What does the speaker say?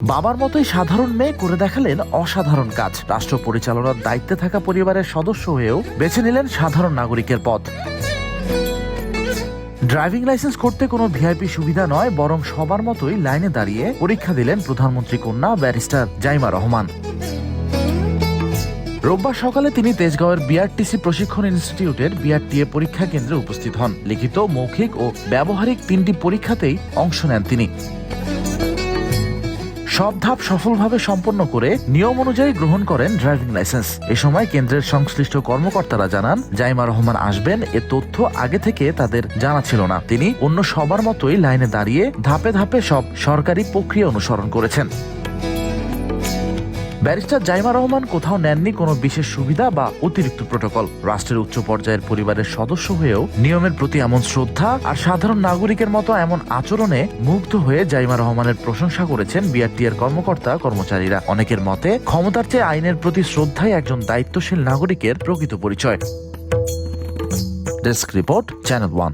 বাবার মতোই সাধারণ মেয়ে করে দেখালেন অসাধারণ কাজ। রাষ্ট্র পরিচালনার দায়িত্বে থাকা পরিবারের সদস্য হয়েও বেছে নিলেন সাধারণ নাগরিকের পথ। ড্রাইভিং লাইসেন্স করতে কোনো ভিআইপি সুবিধা নয়, বরং সবার মতোই লাইনে দাঁড়িয়ে পরীক্ষা দিলেন প্রধানমন্ত্রী কন্যা ব্যারিস্টার জাইমা রহমান। রোববার সকালে তিনি তেজগাঁওয়ের বিআরটিসি প্রশিক্ষণ ইনস্টিটিউটের বিআরটিএ পরীক্ষা কেন্দ্রে উপস্থিত হন। লিখিত, মৌখিক ও ব্যবহারিক 3টি পরীক্ষাতেই অংশ নেন তিনি। সব ধাপ সফলভাবে সম্পন্ন করে নিয়ম অনুযায়ী গ্রহণ করেন ড্রাইভিং লাইসেন্স। এ সময় কেন্দ্রের সংশ্লিষ্ট কর্মকর্তারা জানান, জাইমা রহমান আসবেন এ তথ্য আগে থেকে তাদের জানা ছিল না। তিনি অন্য সবার মতোই লাইনে দাঁড়িয়ে ধাপে ধাপে সব সরকারি প্রক্রিয়া অনুসরণ করেছেন। ব্যারিস্টার জাইমা রহমান কোথাও নেননি কোনো বিশেষ সুবিধা বা অতিরিক্ত প্রটোকল। রাষ্ট্রের উচ্চ পর্যায়ের পরিবারের সদস্য হয়েও নিয়মের প্রতি এমন শ্রদ্ধা আর সাধারণ নাগরিকের মতো এমন আচরণে মুগ্ধ হয়ে জাইমা রহমানের প্রশংসা করেছেন বিআরটিএর কর্মকর্তা কর্মচারীরা। অনেকের মতে ক্ষমতার চেয়ে আইনের প্রতি শ্রদ্ধাই একজন দায়িত্বশীল নাগরিকের প্রকৃত পরিচয়। Desk report, channel 1।